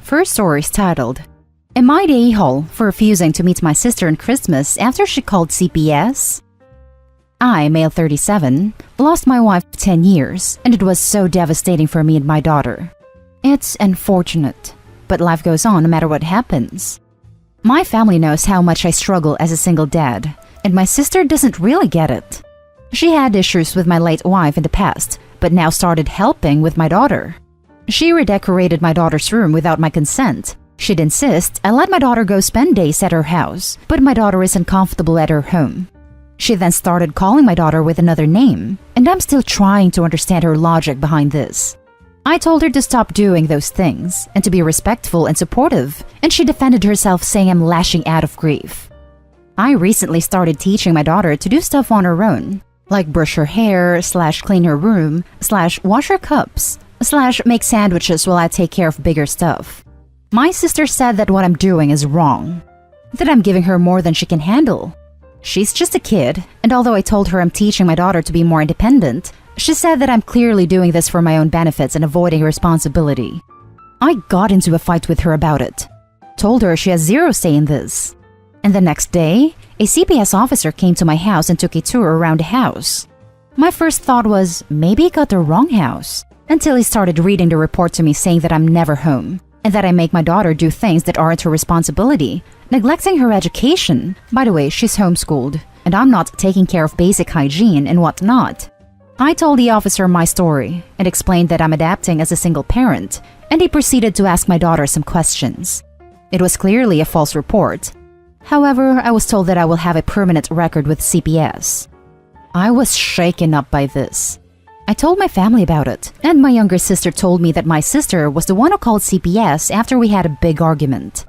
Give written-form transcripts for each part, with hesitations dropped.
First story is titled, Am I the a-hole for refusing to meet my sister on Christmas after she called CPS? I, male 37, lost my wife of 10 years, and it was so devastating for me and my daughter. It's unfortunate, but life goes on no matter what happens. My family knows how much I struggle as a single dad, and my sister doesn't really get it. She had issues with my late wife in the past, but now started helping with my daughter. She redecorated my daughter's room without my consent. She'd insist I let my daughter go spend days at her house, but my daughter isn't comfortable at her home. She then started calling my daughter with another name, and I'm still trying to understand her logic behind this. I told her to stop doing those things and to be respectful and supportive, and she defended herself saying I'm lashing out of grief. I recently started teaching my daughter to do stuff on her own, like brush her hair, / clean her room, / wash her cups, / make sandwiches while I take care of bigger stuff. My sister said that what I'm doing is wrong, that I'm giving her more than she can handle. She's just a kid, and although I told her I'm teaching my daughter to be more independent, she said that I'm clearly doing this for my own benefits and avoiding responsibility. I got into a fight with her about it, told her she has zero say in this. And the next day, a CPS officer came to my house and took a tour around the house. My first thought was, maybe he got the wrong house, until he started reading the report to me saying that I'm never home, and that I make my daughter do things that aren't her responsibility, neglecting her education. By the way, she's homeschooled, and I'm not taking care of basic hygiene and whatnot. I told the officer my story and explained that I'm adapting as a single parent, and he proceeded to ask my daughter some questions. It was clearly a false report. However, I was told that I will have a permanent record with CPS. I was shaken up by this. I told my family about it, and my younger sister told me that my sister was the one who called CPS after we had a big argument.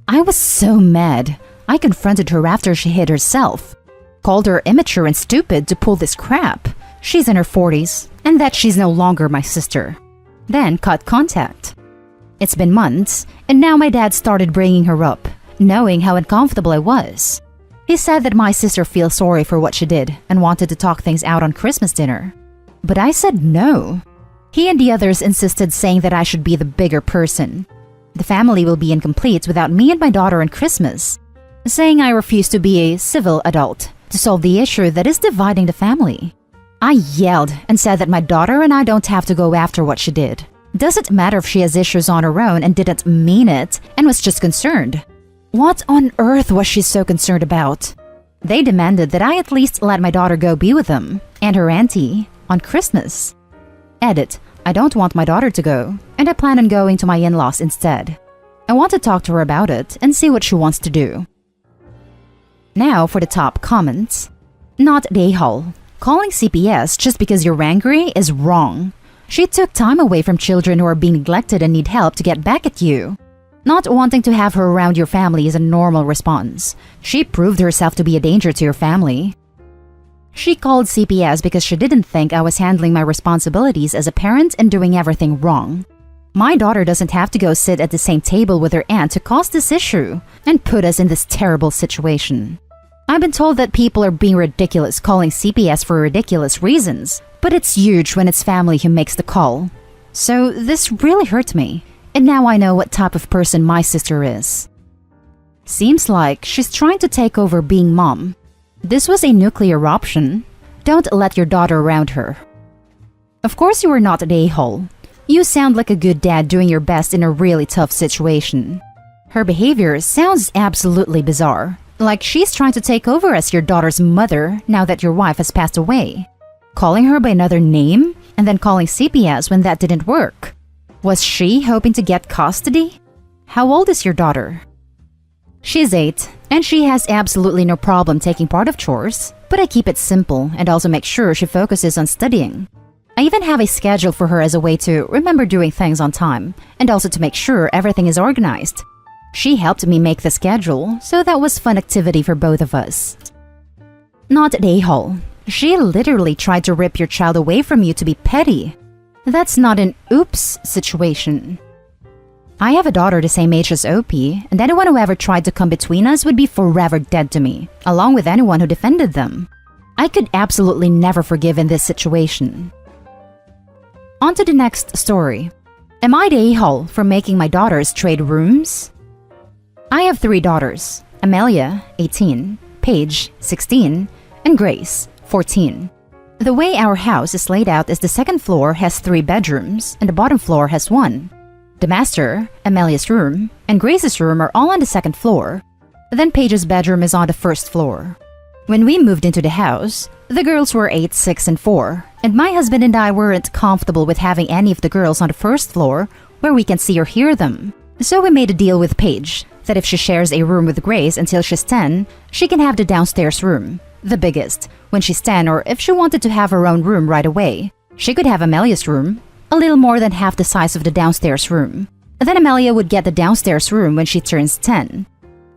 I was so mad. I confronted her after she hid herself, called her immature and stupid to pull this crap. She's in her 40s, and that she's no longer my sister. Then cut contact. It's been months, and now my dad started bringing her up, knowing how uncomfortable I was. He said that my sister feels sorry for what she did and wanted to talk things out on Christmas dinner. But I said no. He and the others insisted, saying that I should be the bigger person. The family will be incomplete without me and my daughter on Christmas, saying I refuse to be a civil adult to solve the issue that is dividing the family. I yelled and said that my daughter and I don't have to go after what she did. Doesn't matter if she has issues on her own and didn't mean it and was just concerned. What on earth was she so concerned about? They demanded that I at least let my daughter go be with them and her auntie on Christmas. Edit, I don't want my daughter to go, and I plan on going to my in-laws instead. I want to talk to her about it and see what she wants to do. Now for the top comments. Not the a-hole. Calling CPS just because you're angry is wrong. She took time away from children who are being neglected and need help to get back at you. Not wanting to have her around your family is a normal response. She proved herself to be a danger to your family. She called CPS because she didn't think I was handling my responsibilities as a parent and doing everything wrong. My daughter doesn't have to go sit at the same table with her aunt to cause this issue and put us in this terrible situation. I've been told that people are being ridiculous calling CPS for ridiculous reasons, but it's huge when it's family who makes the call. So this really hurt me, and now I know what type of person my sister is. Seems like she's trying to take over being mom. This was a nuclear option. Don't let your daughter around her. Of course you are not an a-hole. You sound like a good dad doing your best in a really tough situation. Her behavior sounds absolutely bizarre, like she's trying to take over as your daughter's mother now that your wife has passed away. Calling her by another name and then calling CPS when that didn't work. Was she hoping to get custody? How old is your daughter? She's 8, and she has absolutely no problem taking part of chores, but I keep it simple and also make sure she focuses on studying. I even have a schedule for her as a way to remember doing things on time, and also to make sure everything is organized. She helped me make the schedule, so that was fun activity for both of us. Not an a-hole. She literally tried to rip your child away from you to be petty. That's not an oops situation. I have a daughter the same age as OP, and anyone who ever tried to come between us would be forever dead to me, along with anyone who defended them. I could absolutely never forgive in this situation. On to the next story. Am I the a-hole for making my daughters trade rooms? I have 3 daughters, Amelia, 18, Paige, 16, and Grace, 14. The way our house is laid out is the second floor has 3 bedrooms and the bottom floor has 1. The master, Amelia's room, and Grace's room are all on the second floor. Then Paige's bedroom is on the first floor. When we moved into the house, the girls were 8, 6, and 4, and my husband and I weren't comfortable with having any of the girls on the first floor where we can see or hear them. So we made a deal with Paige that if she shares a room with Grace until she's 10, she can have the downstairs room, the biggest, when she's 10, or if she wanted to have her own room right away, she could have Amelia's room, a little more than half the size of the downstairs room. Then Amelia would get the downstairs room when she turns 10.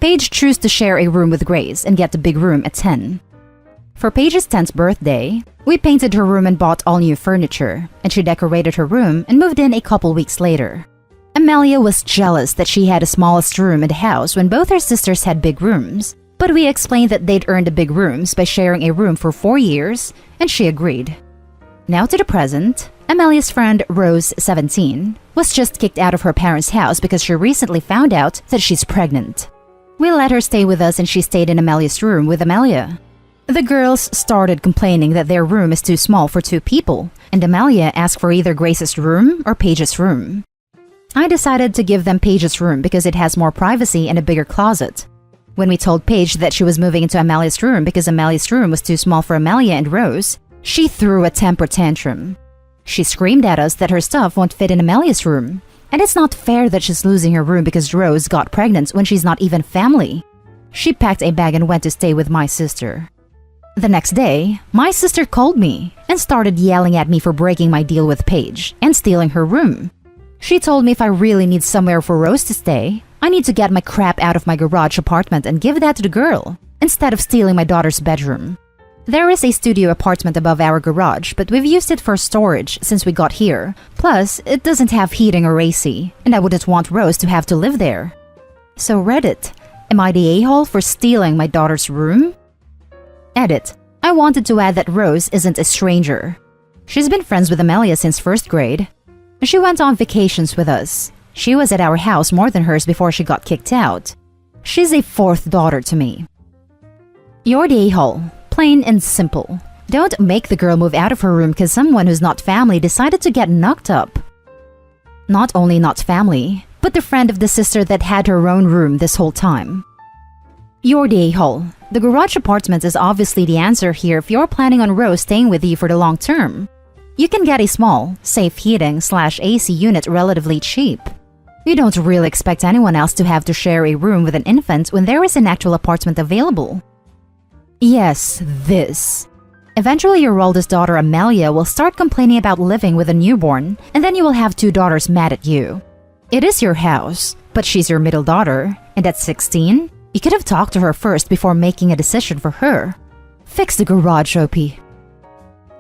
Paige chose to share a room with Grace and get the big room at 10. For Paige's 10th birthday, we painted her room and bought all new furniture, and she decorated her room and moved in a couple weeks later. Amelia was jealous that she had the smallest room in the house when both her sisters had big rooms, but we explained that they'd earned the big rooms by sharing a room for 4 years, and she agreed. Now to the present, Amelia's friend Rose, 17, was just kicked out of her parents' house because she recently found out that she's pregnant. We let her stay with us and she stayed in Amelia's room with Amelia. The girls started complaining that their room is too small for 2 people, and Amelia asked for either Grace's room or Paige's room. I decided to give them Paige's room because it has more privacy and a bigger closet. When we told Paige that she was moving into Amelia's room because Amelia's room was too small for Amelia and Rose, she threw a temper tantrum. She screamed at us that her stuff won't fit in Amelia's room, and it's not fair that she's losing her room because Rose got pregnant when she's not even family. She packed a bag and went to stay with my sister. The next day, my sister called me and started yelling at me for breaking my deal with Paige and stealing her room. She told me if I really need somewhere for Rose to stay, I need to get my crap out of my garage apartment and give that to the girl, instead of stealing my daughter's bedroom. There is a studio apartment above our garage, but we've used it for storage since we got here. Plus, it doesn't have heating or AC, and I wouldn't want Rose to have to live there. So Reddit, am I the a-hole for stealing my daughter's room? Edit. I wanted to add that Rose isn't a stranger. She's been friends with Amelia since 1st grade. She went on vacations with us. She was at our house more than hers before she got kicked out. She's a 4th daughter to me. You're the a-hole. Plain and simple. Don't make the girl move out of her room because someone who's not family decided to get knocked up. Not only not family, but the friend of the sister that had her own room this whole time. You're the a-hole. The garage apartment is obviously the answer here if you're planning on Rose staying with you for the long term. You can get a small, safe heating/AC unit relatively cheap. You don't really expect anyone else to have to share a room with an infant when there is an actual apartment available. Yes, this. Eventually your oldest daughter Amelia will start complaining about living with a newborn, and then you will have 2 daughters mad at you. It is your house, but she's your middle daughter, and at 16, you could have talked to her first before making a decision for her. Fix the garage, OP.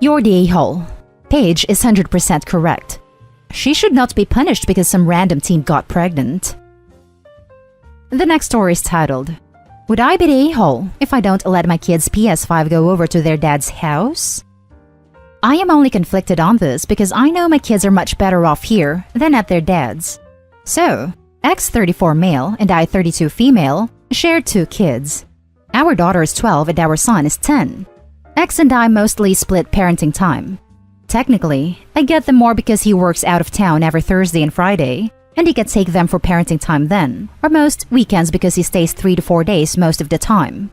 You're the a-hole. Paige is 100% correct. She should not be punished because some random teen got pregnant. The next story is titled, Would I be the a-hole if I don't let my kids' PS5 go over to their dad's house? I am only conflicted on this because I know my kids are much better off here than at their dad's. So, X34 male and I 32 female share 2 kids. Our daughter is 12 and our son is 10. X and I mostly split parenting time. Technically, I get them more because he works out of town every Thursday and Friday, and he can take them for parenting time then, or most weekends because he stays 3 to 4 days most of the time.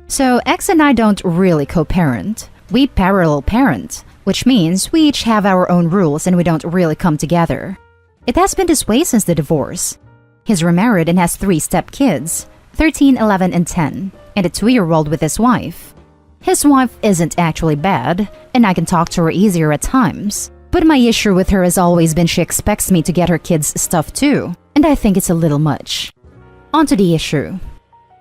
So X and I don't really co-parent. We parallel parent, which means we each have our own rules and we don't really come together. It has been this way since the divorce. He's remarried and has 3 step-kids, 13, 11, and 10, and a 2-year-old with his wife. His wife isn't actually bad, and I can talk to her easier at times. But my issue with her has always been she expects me to get her kids stuff too, and I think it's a little much. On to the issue.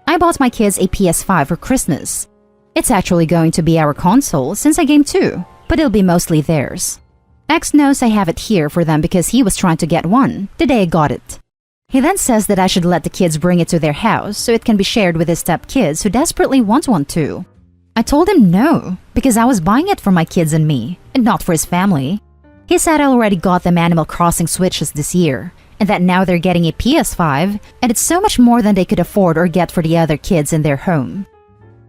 I bought my kids a PS5 for Christmas. It's actually going to be our console since I game too, but it'll be mostly theirs. X knows I have it here for them because he was trying to get one the day I got it. He then says that I should let the kids bring it to their house so it can be shared with his step-kids who desperately want one too. I told him no, because I was buying it for my kids and me, and not for his family. He said I already got them Animal Crossing Switches this year, and that now they're getting a PS5, and it's so much more than they could afford or get for the other kids in their home.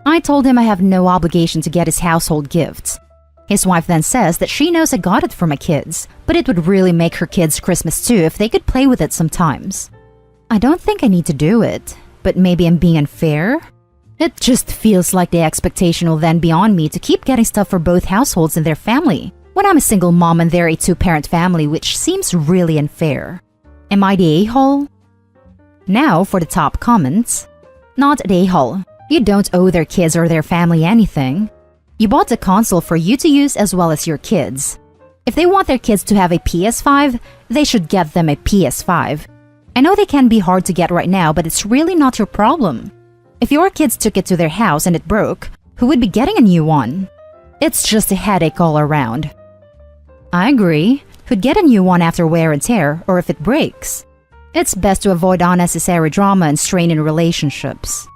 I told him I have no obligation to get his household gifts. His wife then says that she knows I got it for my kids, but it would really make her kids Christmas too if they could play with it sometimes. I don't think I need to do it, but maybe I'm being unfair? It just feels like the expectation will then be on me to keep getting stuff for both households and their family, when I'm a single mom and they're a two-parent family, which seems really unfair. Am I the a-hole? Now for the top comments. Not the a-hole. You don't owe their kids or their family anything. You bought the console for you to use as well as your kids. If they want their kids to have a PS5, they should get them a PS5. I know they can be hard to get right now, but it's really not your problem. If your kids took it to their house and it broke, who would be getting a new one? It's just a headache all around. I agree. Who'd get a new one after wear and tear, or if it breaks? It's best to avoid unnecessary drama and strain in relationships.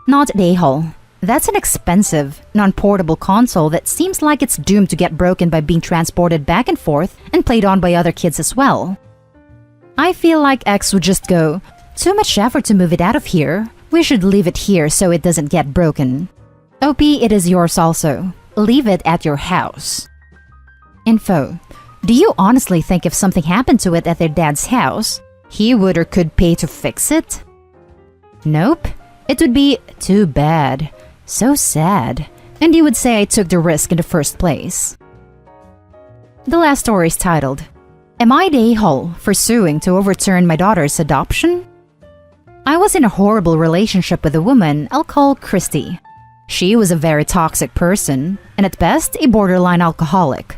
Not the a-hole. That's an expensive, non-portable console that seems like it's doomed to get broken by being transported back and forth and played on by other kids as well. I feel like X would just go, too much effort to move it out of here. We should leave it here so it doesn't get broken. OP, it is yours also. Leave it at your house. Info. Do you honestly think if something happened to it at their dad's house, he would or could pay to fix it? Nope. It would be too bad. So sad. And he would say I took the risk in the first place. The last story is titled, Am I the a-hole for suing to overturn my daughter's adoption? I was in a horrible relationship with a woman I'll call Christy. She was a very toxic person, and at best, a borderline alcoholic.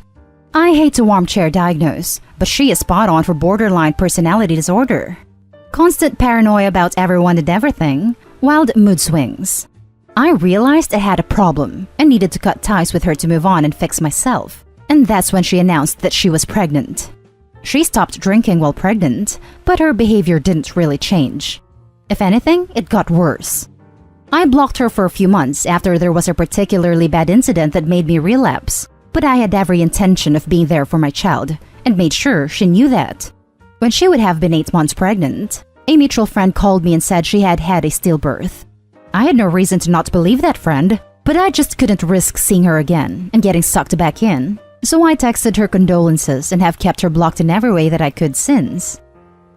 I hate to armchair diagnose, but she is spot on for borderline personality disorder. Constant paranoia about everyone and everything, wild mood swings. I realized I had a problem and needed to cut ties with her to move on and fix myself. And that's when she announced that she was pregnant. She stopped drinking while pregnant, but her behavior didn't really change. If anything, it got worse. I blocked her for a few months after there was a particularly bad incident that made me relapse, but I had every intention of being there for my child and made sure she knew that. When she would have been 8 months pregnant, a mutual friend called me and said she had had a stillbirth. I had no reason to not believe that friend, but I just couldn't risk seeing her again and getting sucked back in, so I texted her condolences and have kept her blocked in every way that I could since.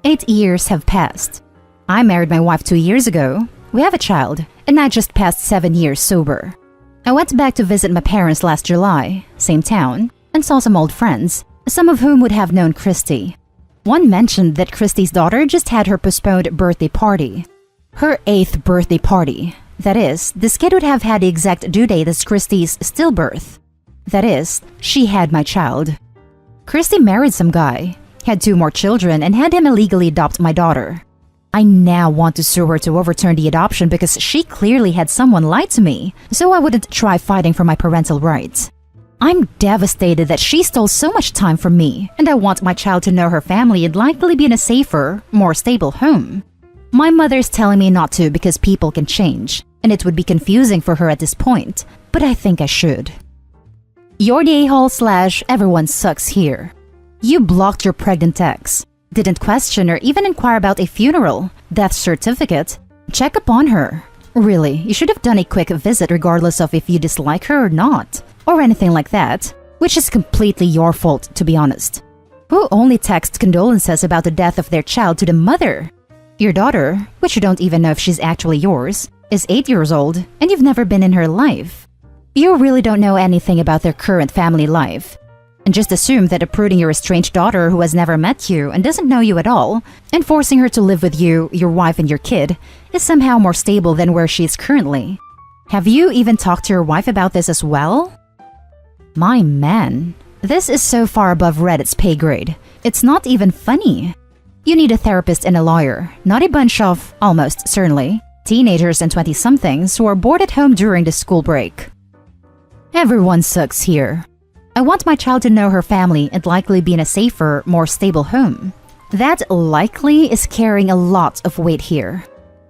8 years have passed. I married my wife 2 years ago, we have a child, and I just passed 7 years sober. I went back to visit my parents last July, same town, and saw some old friends, some of whom would have known Christy. One mentioned that Christy's daughter just had her postponed birthday party. Her 8th birthday party. That is, this kid would have had the exact due date as Christy's stillbirth. That is, she had my child. Christy married some guy, had 2 more children, and had him illegally adopt my daughter. I now want to sue her to overturn the adoption because she clearly had someone lie to me, so I wouldn't try fighting for my parental rights. I'm devastated that she stole so much time from me, and I want my child to know her family and likely be in a safer, more stable home. My mother's telling me not to because people can change, and it would be confusing for her at this point, but I think I should. You're the a-hole / everyone sucks here. You blocked your pregnant ex, didn't question or even inquire about a funeral, death certificate, check upon her. Really, you should have done a quick visit regardless of if you dislike her or not, or anything like that, which is completely your fault to be honest. Who only texts condolences about the death of their child to the mother? Your daughter, which you don't even know if she's actually yours, is 8 years old and you've never been in her life. You really don't know anything about their current family life. And just assume that uprooting your estranged daughter who has never met you and doesn't know you at all, and forcing her to live with you, your wife and your kid, is somehow more stable than where she is currently. Have you even talked to your wife about this as well? My man, this is so far above Reddit's pay grade. It's not even funny. You need a therapist and a lawyer, not a bunch of, almost certainly, teenagers and 20-somethings who are bored at home during the school break. Everyone sucks here. I want my child to know her family and likely be in a safer, more stable home. That likely is carrying a lot of weight here.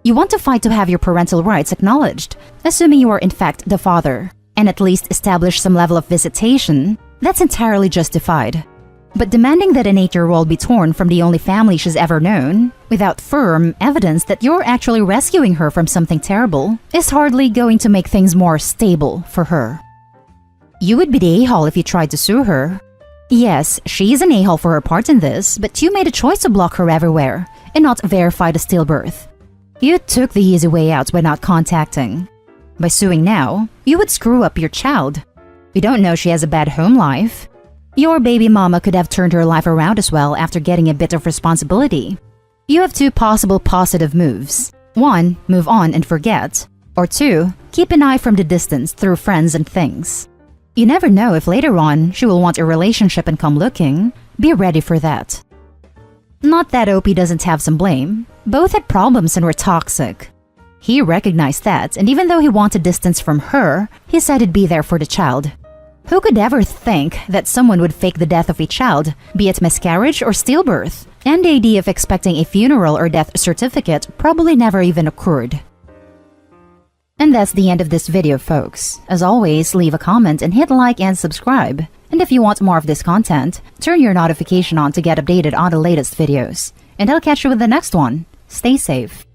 You want to fight to have your parental rights acknowledged, assuming you are in fact the father, and at least establish some level of visitation. That's entirely justified. But demanding that an 8-year-old be torn from the only family she's ever known, without firm evidence that you're actually rescuing her from something terrible, is hardly going to make things more stable for her. You would be the a-hole if you tried to sue her. Yes, she's an a-hole for her part in this, but you made a choice to block her everywhere and not verify the stillbirth. You took the easy way out by not contacting. By suing now, you would screw up your child. You don't know she has a bad home life. Your baby mama could have turned her life around as well after getting a bit of responsibility. You have 2 possible positive moves. 1, move on and forget. Or 2, keep an eye from the distance through friends and things. You never know if later on she will want a relationship and come looking. Be ready for that. Not that Opie doesn't have some blame. Both had problems and were toxic. He recognized that, and even though he wanted distance from her, he said he'd be there for the child. Who could ever think that someone would fake the death of a child, be it miscarriage or stillbirth? And the idea of expecting a funeral or death certificate probably never even occurred. And that's the end of this video, folks. As always, leave a comment and hit like and subscribe. And if you want more of this content, turn your notification on to get updated on the latest videos. And I'll catch you with the next one. Stay safe.